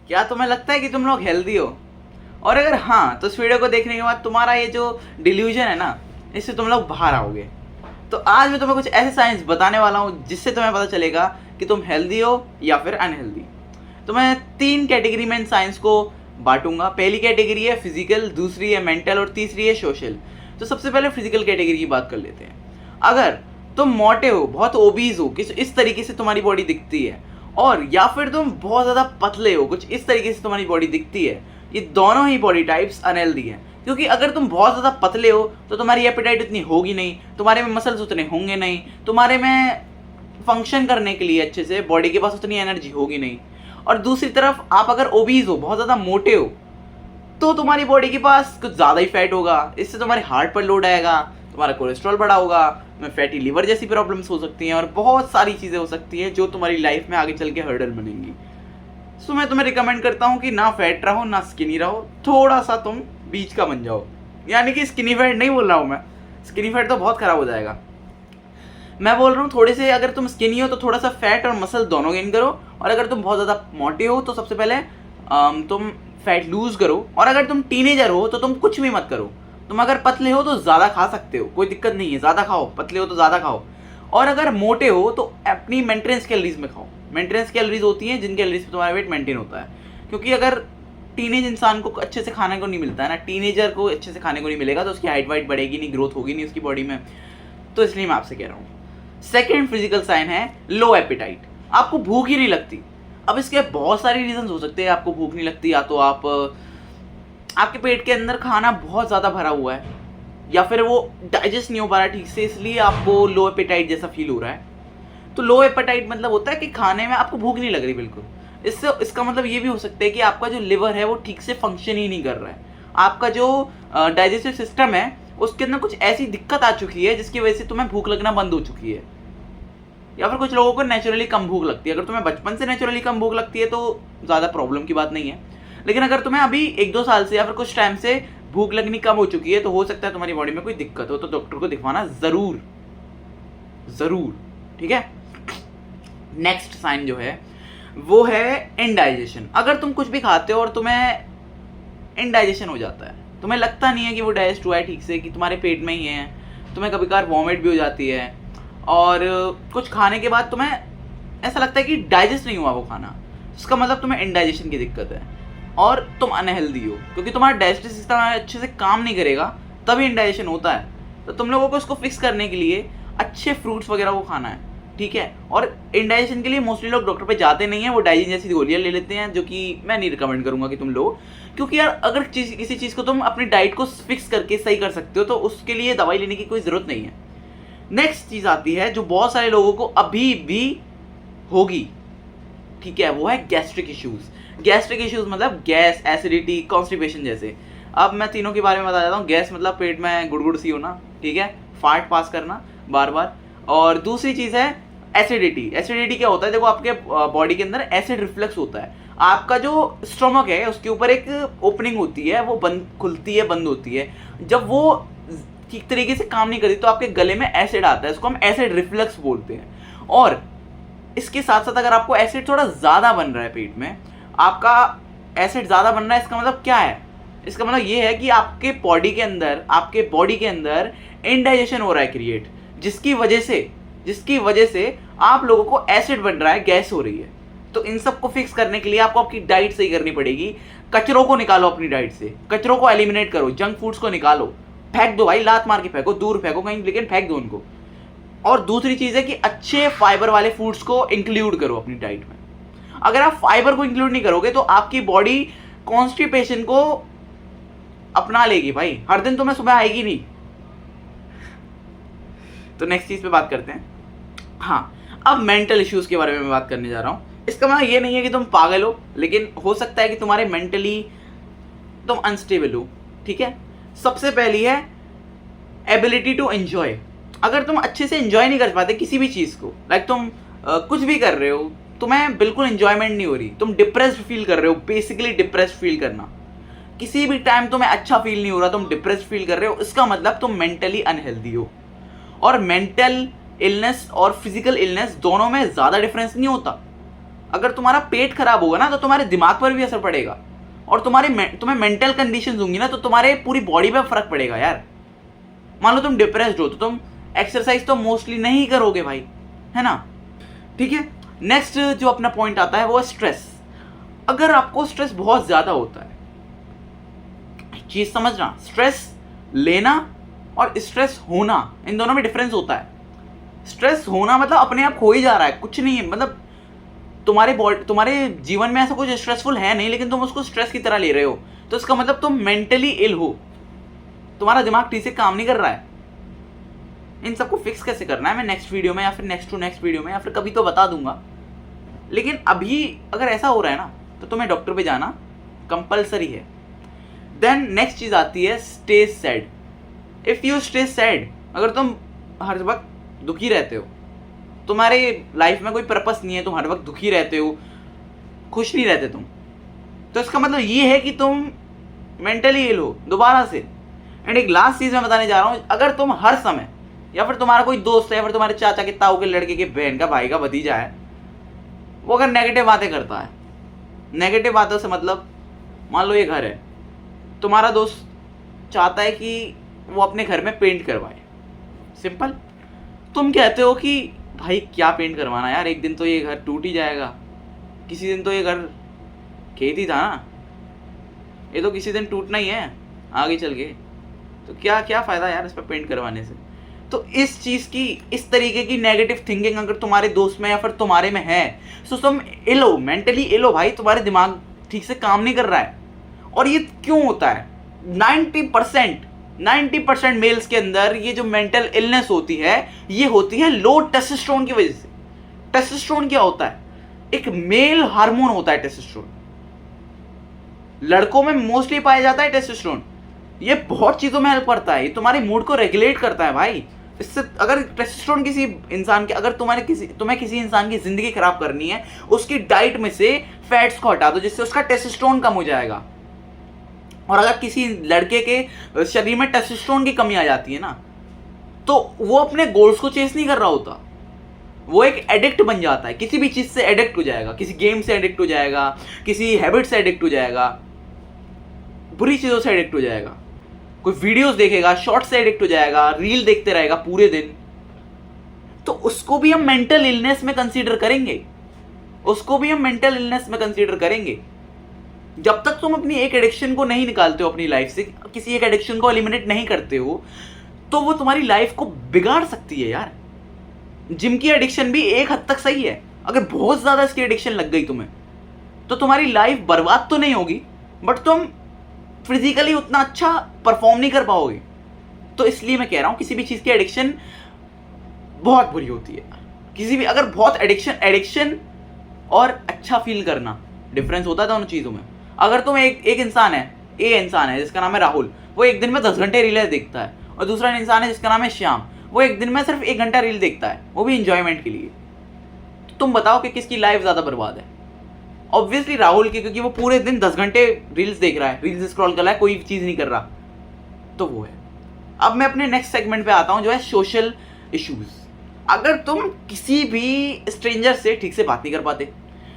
क्या तुम्हें लगता है कि तुम लोग हेल्दी हो? और अगर हाँ, तो इस वीडियो को देखने के बाद तुम्हारा ये जो डिल्यूजन है ना, इससे तुम लोग बाहर आओगे। तो आज मैं तुम्हें कुछ ऐसे साइंस बताने वाला हूँ जिससे तुम्हें पता चलेगा कि तुम हेल्दी हो या फिर अनहेल्दी। तो मैं 3 कैटेगरी में इन साइंस को बांटूंगा। पहली कैटेगरी है फिजिकल, दूसरी है मेंटल और तीसरी है सोशल। तो सबसे पहले फिजिकल कैटेगरी की बात कर लेते हैं। अगर तुम मोटे हो, बहुत ओबीज हो, किस इस तरीके से तुम्हारी बॉडी दिखती है, और या फिर तुम बहुत ज़्यादा पतले हो, कुछ इस तरीके से तुम्हारी बॉडी दिखती है, ये दोनों ही बॉडी टाइप्स अनहेल्दी हैं। क्योंकि अगर तुम बहुत ज़्यादा पतले हो तो तुम्हारी एपेटाइट उतनी होगी नहीं, तुम्हारे में मसल्स उतने होंगे नहीं, तुम्हारे में फंक्शन करने के लिए अच्छे से बॉडी के पास उतनी एनर्जी होगी नहीं। और दूसरी तरफ आप अगर ओबीज हो, बहुत ज़्यादा मोटे हो, तो तुम्हारी बॉडी के पास कुछ ज़्यादा ही फैट होगा। इससे तुम्हारे हार्ट पर लोड आएगा, तुम्हारा कोलेस्ट्रॉल बढ़ा होगा, तुम्हें फैटी लिवर जैसी प्रॉब्लम्स हो सकती हैं और बहुत सारी चीज़ें हो सकती हैं जो तुम्हारी लाइफ में आगे चल के हर्डल बनेंगी। सो मैं तुम्हें रिकमेंड करता हूँ कि ना फैट रहो ना स्किनी रहो, थोड़ा सा तुम बीच का बन जाओ। यानी कि स्किनी फैट नहीं बोल रहा हूँ मैं, स्किनी फैट तो बहुत ख़राब हो जाएगा। मैं बोल रहा हूँ थोड़े से, अगर तुम स्किनी हो तो थोड़ा सा फैट और मसल दोनों गेन करो, और अगर तुम बहुत ज़्यादा मोटे हो तो सबसे पहले तुम फैट लूज करो। और अगर तुम टीनेजर हो तो तुम कुछ भी मत करो। तुम अगर पतले हो तो ज़्यादा खा सकते हो, कोई दिक्कत नहीं है, ज़्यादा खाओ। पतले हो तो ज़्यादा खाओ, और अगर मोटे हो तो अपनी मेंटेनेंस कैलोरीज में खाओ। मेंटेनेंस कैलोरीज होती हैं जिन कैलोरीज पे तुम्हारा वेट मेंटेन होता है। क्योंकि अगर टीनेज इंसान को अच्छे से खाने को नहीं मिलता है ना, टीनेजर को अच्छे से खाने को नहीं मिलेगा, तो उसकी हाइट वाइट बढ़ेगी नहीं, ग्रोथ होगी नहीं उसकी बॉडी में। तो इसलिए मैं आपसे कह रहा हूँ। सेकेंड फिजिकल साइन है लो एपिटाइट। आपको भूख ही नहीं लगती। अब इसके बहुत सारे रीजन हो सकते हैं आपको भूख नहीं लगती। या तो आपके पेट के अंदर खाना बहुत ज़्यादा भरा हुआ है, या फिर वो डाइजेस्ट नहीं हो पा रहा ठीक से, इसलिए आपको लो एपेटाइट जैसा फील हो रहा है। तो लो एपेटाइट मतलब होता है कि खाने में आपको भूख नहीं लग रही बिल्कुल। इसका मतलब ये भी हो सकता है कि आपका जो लिवर है वो ठीक से फंक्शन ही नहीं कर रहा है। आपका जो डाइजेस्टिव सिस्टम है उसके अंदर कुछ ऐसी दिक्कत आ चुकी है जिसकी वजह से तुम्हें भूख लगना बंद हो चुकी है। या फिर कुछ लोगों को नेचुरली कम भूख लगती है। अगर तुम्हें बचपन से नेचुरली कम भूख लगती है तो ज़्यादा प्रॉब्लम की बात नहीं है। लेकिन अगर तुम्हें अभी 1-2 साल से या फिर कुछ टाइम से भूख लगनी कम हो चुकी है तो हो सकता है तुम्हारी बॉडी में कोई दिक्कत हो, तो डॉक्टर को दिखवाना ज़रूर ज़रूर, ठीक है। नेक्स्ट साइन जो है वो है इनडाइजेशन। अगर तुम कुछ भी खाते हो और तुम्हें इनडाइजेशन हो जाता है, तुम्हें लगता नहीं है कि वो डाइजेस्ट हुआ है ठीक से, कि तुम्हारे पेट में ही है, तुम्हें कभी कभार वॉमिट भी हो जाती है, और कुछ खाने के बाद तुम्हें ऐसा लगता है कि डाइजेस्ट नहीं हुआ वो खाना, इसका मतलब तुम्हें इनडाइजेशन की दिक्कत है और तुम अनहेल्दी हो। क्योंकि तुम्हारा डाइजेस्टिव सिस्टम अच्छे से काम नहीं करेगा तभी इनडाइजेशन होता है। तो तुम लोगों को इसको फिक्स करने के लिए अच्छे फ्रूट्स वगैरह को खाना है, ठीक है। और इनडाइजेशन के लिए मोस्टली लोग डॉक्टर पे जाते नहीं हैं, वो डाइजिन जैसी गोलियां ले लेते हैं, जो कि मैं नहीं रिकमेंड करूंगा कि तुम लो। क्योंकि यार अगर किसी चीज़ को तुम अपनी डाइट को फिक्स करके सही कर सकते हो तो उसके लिए दवाई लेने की कोई ज़रूरत नहीं है। नेक्स्ट चीज़ आती है जो बहुत सारे लोगों को अभी भी होगी, ठीक है, वो है गैस्ट्रिक इश्यूज़। गैस्ट्रिक इश्यूज़ मतलब गैस, एसिडिटी, कॉन्स्टिपेशन जैसे। अब मैं तीनों के बारे में बता देता हूँ। गैस मतलब पेट में गुड़गुड़ सी होना, ठीक है, फाट पास करना बार बार। और दूसरी चीज़ है एसिडिटी। एसिडिटी क्या होता है, देखो आपके बॉडी के अंदर एसिड रिफ्लक्स होता है। आपका जो स्टोमक है उसके ऊपर एक ओपनिंग होती है, वो बंद खुलती है बंद होती है। जब वो ठीक तरीके से काम नहीं करती तो आपके गले में एसिड आता है, इसको हम एसिड रिफ्लक्स बोलते हैं। और इसके साथ साथ अगर आपको एसिड थोड़ा ज़्यादा बन रहा है, पेट में आपका एसिड ज़्यादा बन रहा है, इसका मतलब क्या है? इसका मतलब ये है कि आपके बॉडी के अंदर इनडाइजेशन हो रहा है क्रिएट, जिसकी वजह से आप लोगों को एसिड बन रहा है, गैस हो रही है। तो इन सब को फिक्स करने के लिए आपको आपकी डाइट सही करनी पड़ेगी। कचरों को निकालो अपनी डाइट से, कचरों को एलिमिनेट करो, जंक फूड्स को निकालो, फेंक दो भाई, लात मार के फेंको, दूर फेंको कहीं, लेकिन फेंक दो उनको। और दूसरी चीज़ है कि अच्छे फाइबर वाले फूड्स को इंक्लूड करो अपनी डाइट में। अगर आप फाइबर को इंक्लूड नहीं करोगे तो आपकी बॉडी कॉन्स्टिपेशन को अपना लेगी भाई, हर दिन तुम्हें सुबह आएगी नहीं। तो नेक्स्ट चीज़ पे बात करते हैं। हाँ, अब मेंटल इश्यूज के बारे में मैं बात करने जा रहा हूँ। इसका मतलब ये नहीं है कि तुम पागल हो, लेकिन हो सकता है कि तुम्हारे मेंटली तुम अनस्टेबल हो, ठीक है। सबसे पहली है एबिलिटी टू एंजॉय। अगर तुम अच्छे से एंजॉय नहीं कर पाते किसी भी चीज़ को, लाइक तुम कुछ भी कर रहे हो, तुम्हें बिल्कुल एंजॉयमेंट नहीं हो रही, तुम डिप्रेस्ड फील कर रहे हो। बेसिकली डिप्रेस्ड फील करना, किसी भी टाइम तुम्हें अच्छा फील नहीं हो रहा, तुम डिप्रेस्ड फील कर रहे हो, इसका मतलब तुम मेंटली अनहेल्दी हो। और मेंटल इलनेस और फिजिकल इलनेस दोनों में ज़्यादा डिफरेंस नहीं होता। अगर तुम्हारा पेट खराब होगा ना तो तुम्हारे दिमाग पर भी असर पड़ेगा, और तुम्हें मेंटल कंडीशंस होंगी ना तो तुम्हारे पूरी बॉडी पे फर्क पड़ेगा यार। मान लो तुम डिप्रेस्ड हो तो तुम एक्सरसाइज तो मोस्टली नहीं करोगे भाई, है ना। ठीक है, नेक्स्ट जो अपना पॉइंट आता है वो स्ट्रेस। अगर आपको स्ट्रेस बहुत ज्यादा होता है, चीज समझना, स्ट्रेस लेना और स्ट्रेस होना इन दोनों में डिफरेंस होता है। स्ट्रेस होना मतलब अपने आप हो ही जा रहा है, कुछ नहीं है, मतलब तुम्हारे जीवन में ऐसा कुछ स्ट्रेसफुल है नहीं, लेकिन तुम उसको स्ट्रेस की तरह ले रहे हो, तो इसका मतलब तुम मेंटली इल हो, तुम्हारा दिमाग ठीक से काम नहीं कर रहा है। इन सबको फिक्स कैसे करना है मैं नेक्स्ट वीडियो में या फिर नेक्स्ट टू नेक्स्ट वीडियो में या फिर कभी तो बता दूंगा, लेकिन अभी अगर ऐसा हो रहा है ना तो तुम्हें डॉक्टर पे जाना कंपलसरी है। देन नेक्स्ट चीज आती है stay sad. If you stay sad, अगर तुम हर वक्त दुखी रहते हो, तुम्हारे लाइफ में कोई पर्पस नहीं है, तुम हर वक्त दुखी रहते हो, खुश नहीं रहते तुम, तो इसका मतलब ये है कि तुम मेंटली इल हो दोबारा से। एंड एक लास्ट चीज मैं बताने जा रहा हूँ, अगर तुम हर समय या फिर तुम्हारा कोई दोस्त है या फिर तुम्हारे चाचा के ताऊ के लड़के के बहन का भाई का भतीजा है, वो अगर नेगेटिव बातें करता है, नेगेटिव बातों से मतलब मान लो ये घर है, तुम्हारा दोस्त चाहता है कि वो अपने घर में पेंट करवाए, सिंपल, तुम कहते हो कि भाई क्या पेंट करवाना यार, एक दिन तो ये घर टूट ही जाएगा, किसी दिन तो ये घर खेत ही था ना, ये तो किसी दिन टूटना ही है आगे चल के, तो क्या क्या फ़ायदा यार इस पर पेंट करवाने से। तो इस चीज़ की, इस तरीके की नेगेटिव थिंकिंग अगर तुम्हारे दोस्त में या फिर तुम्हारे में है तो तुम इल हो, मेंटली इल हो भाई, तुम्हारे दिमाग ठीक से काम नहीं कर रहा है। और ये क्यों होता है? 90% मेल्स के अंदर ये जो मेंटल इलनेस होती है ये होती है लो टेस्टोस्टेरोन की वजह से। टेस्टोस्टेरोन क्या होता है? एक मेल हार्मोन होता है टेस्टोस्टेरोन, लड़कों में मोस्टली पाया जाता है टेस्टोस्टेरोन। ये बहुत चीजों में हेल्प करता है, ये तुम्हारे मूड को रेगुलेट करता है भाई। इससे अगर टेस्टोस्टेरोन किसी इंसान के, अगर तुम्हें किसी इंसान की जिंदगी खराब करनी है, उसकी डाइट में से फैट्स को हटा दो जिससे उसका टेस्टोस्टेरोन कम हो जाएगा। और अगर किसी लड़के के शरीर में टेस्टोस्टेरोन की कमी आ जाती है ना, तो वो अपने गोल्स को चेस नहीं कर रहा होता, वो एक एडिक्ट बन जाता है, किसी भी चीज से एडिक्ट हो जाएगा, किसी गेम से एडिक्ट हो जाएगा, किसी हैबिट से एडिक्ट हो जाएगा, बुरी चीजों से एडिक्ट हो जाएगा, कोई वीडियोस देखेगा, शॉर्ट से एडिक्ट हो जाएगा, रील देखते रहेगा पूरे दिन, तो उसको भी हम मेंटल इलनेस में कंसीडर करेंगे, उसको भी हम मेंटल इलनेस में कंसीडर करेंगे। जब तक तुम अपनी एक एडिक्शन को नहीं निकालते हो अपनी लाइफ से, किसी एक एडिक्शन को एलिमिनेट नहीं करते हो, तो वो तुम्हारी लाइफ को बिगाड़ सकती है यार। जिम की एडिक्शन भी एक हद तक सही है, अगर बहुत ज्यादा इसकी एडिक्शन लग गई तुम्हें तो तुम्हारी लाइफ बर्बाद तो नहीं होगी, बट तुम फिजिकली उतना अच्छा परफॉर्म नहीं कर पाओगे। तो इसलिए मैं कह रहा हूं किसी भी चीज की एडिक्शन बहुत बुरी होती है। किसी भी, अगर बहुत एडिक्शन और अच्छा फील करना, डिफरेंस होता है दोनों चीजों में। अगर तुम एक इंसान है जिसका नाम है राहुल, वो एक दिन में 10 घंटे रील देखता है, और दूसरा इंसान है जिसका नाम है श्याम, वो एक दिन में सिर्फ 1 घंटा रील देखता है, वो भी इंजॉयमेंट के लिए। तो तुम बताओ कि किसकी लाइफ ज्यादा बर्बाद है? ऑब्वियसली राहुल की, क्योंकि वो पूरे दिन 10 घंटे रील्स देख रहा है, रील्स स्क्रॉल कर रहा है, कोई चीज नहीं कर रहा, तो वो है। अब मैं अपने नेक्स्ट सेगमेंट पे आता हूं जो है सोशल इश्यूज। अगर तुम किसी भी स्ट्रेंजर से ठीक से बात नहीं कर पाते,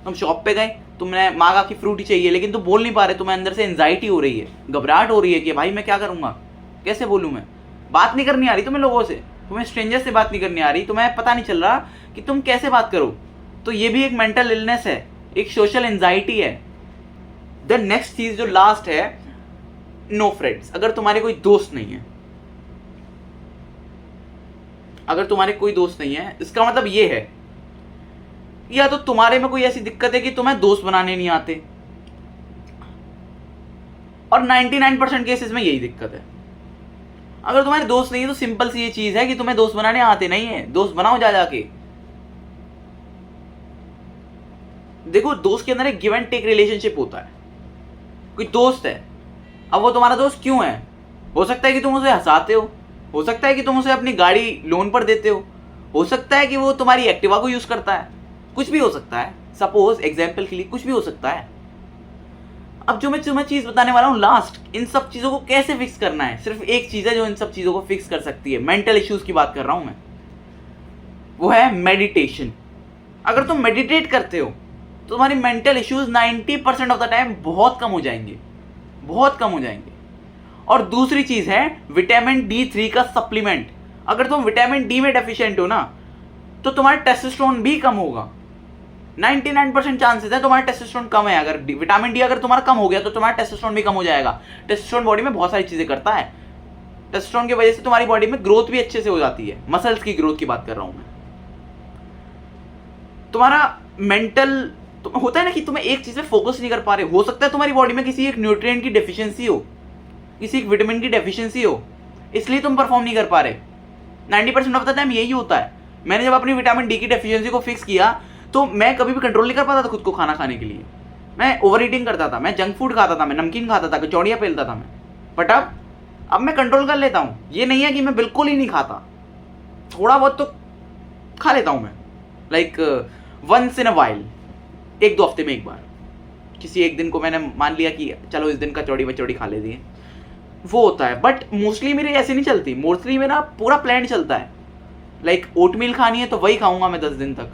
तुम शॉप पे गए, तुमने मांगा कि फ्रूटी चाहिए, लेकिन तुम बोल नहीं पा रहे, तुम्हें अंदर से एंजाइटी हो रही है, घबराहट हो रही है कि भाई मैं क्या करूंगा, कैसे बोलूं, मैं बात नहीं करनी आ रही तुम्हें लोगों से, तुम्हें स्ट्रेंजर से बात नहीं करनी आ रही, तुम्हें पता नहीं चल रहा कि तुम कैसे बात करो, तो ये भी एक मेंटल इलनेस है, एक सोशल एंजाइटी है। देन नेक्स्ट चीज जो लास्ट है, नो फ्रेंड्स। अगर तुम्हारे कोई दोस्त नहीं है, अगर तुम्हारे कोई दोस्त नहीं है, इसका मतलब ये है या तो तुम्हारे में कोई ऐसी दिक्कत है कि तुम्हें दोस्त बनाने नहीं आते, और 99% केसेस में यही दिक्कत है। अगर तुम्हारे दोस्त नहीं है तो सिंपल सी ये चीज है कि तुम्हें दोस्त बनाने आते नहीं है, दोस्त बनाओ जा जाके। देखो, दोस्त के अंदर एक गिव एंड टेक रिलेशनशिप होता है। कोई दोस्त है, अब वो तुम्हारा दोस्त क्यों है? हो सकता है कि तुम उसे हंसाते हो सकता है कि तुम उसे अपनी गाड़ी लोन पर देते हो सकता है कि वो तुम्हारी एक्टिवा को यूज करता है, कुछ भी हो सकता है, सपोज एग्जाम्पल के लिए कुछ भी हो सकता है। अब जो मैं तुम्हें चीज बताने वाला हूं लास्ट, इन सब चीजों को कैसे फिक्स करना है, सिर्फ एक चीज है जो इन सब चीजों को फिक्स कर सकती है। मेंटल इश्यूज की बात कर रहा हूं मैं, वो है मेडिटेशन। अगर तुम मेडिटेट करते हो तुम्हारी mental issues 90% of the time बहुत कम हो जाएंगे, बहुत कम हो जाएंगे। और दूसरी चीज है विटामिन D3 का सप्लीमेंट। अगर तुम विटामिन डी में डेफिशिएंट हो ना तो तुम्हारा टेस्टोस्टेरोन भी कम होगा। 99% चांसेस है तुम्हारा टेस्टोस्टेरोन कम है। अगर विटामिन डी अगर तुम्हारा कम हो गया तो तुम्हारा टेस्टोस्टेरोन भी कम हो जाएगा। टेस्टोस्टेरोन बॉडी में बहुत सारी चीजें करता है। टेस्टोस्टेरोन की वजह से तुम्हारी बॉडी में ग्रोथ भी अच्छे से हो जाती है। मसल्स की ग्रोथ की बात कर रहा हूं मैं। तुम्हारा मेंटल होता है ना कि तुम्हें एक चीज पे फोकस नहीं कर पा रहे। हो सकता है तुम्हारी बॉडी में किसी एक न्यूट्रिएंट की डेफिशिएंसी हो, किसी एक विटामिन की डेफिशिएंसी हो, इसलिए तुम परफॉर्म नहीं कर पा रहे। 90% ऑफ द टाइम यही होता है। मैंने जब अपनी विटामिन डी की डेफिशिएंसी को फिक्स किया तो मैं कभी भी कंट्रोल नहीं कर पाता था खुद को खाना खाने के लिए। मैं ओवर ईटिंग करता था, मैं जंक फूड खाता था, मैं नमकीन खाता था, कचौड़ियाँ पेलता था मैं। बट अब मैं कंट्रोल कर लेता हूँ। ये नहीं है कि मैं बिल्कुल ही नहीं खाता, थोड़ा बहुत तो खा लेता हूँ मैं। Like once in a while, 1-2 हफ्ते में एक बार। किसी एक दिन को मैंने मान लिया कि चलो इस दिन कचौड़ी वचौड़ी खा लेती है, वो होता है। बट मोस्टली मेरी ऐसे नहीं चलती। मोस्टली मेरा पूरा प्लान चलता है। लाइक ओटमील खानी है तो वही खाऊंगा मैं 10 दिन तक।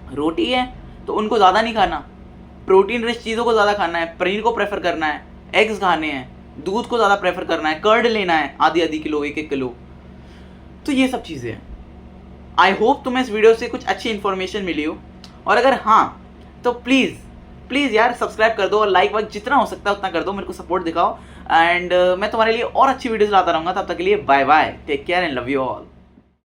रोटी है तो उनको ज़्यादा नहीं खाना, प्रोटीन रिच चीज़ों को ज़्यादा खाना है, पनीर को प्रेफर करना है, एग्स खाने हैं, दूध को ज़्यादा प्रेफर करना है, कर्ड लेना है आधी किलो, 1-1 किलो। तो ये सब चीज़ें हैं। आई होप तुम्हें इस वीडियो से कुछ अच्छी इन्फॉर्मेशन मिली हो। और अगर हाँ तो प्लीज़ यार सब्सक्राइब कर दो और लाइक वाइक जितना हो सकता है उतना कर दो, मेरे को सपोर्ट दिखाओ। एंड मैं तुम्हारे लिए और अच्छी वीडियोस लाता रहूँगा। तब तक के लिए bye bye, take care and love you all.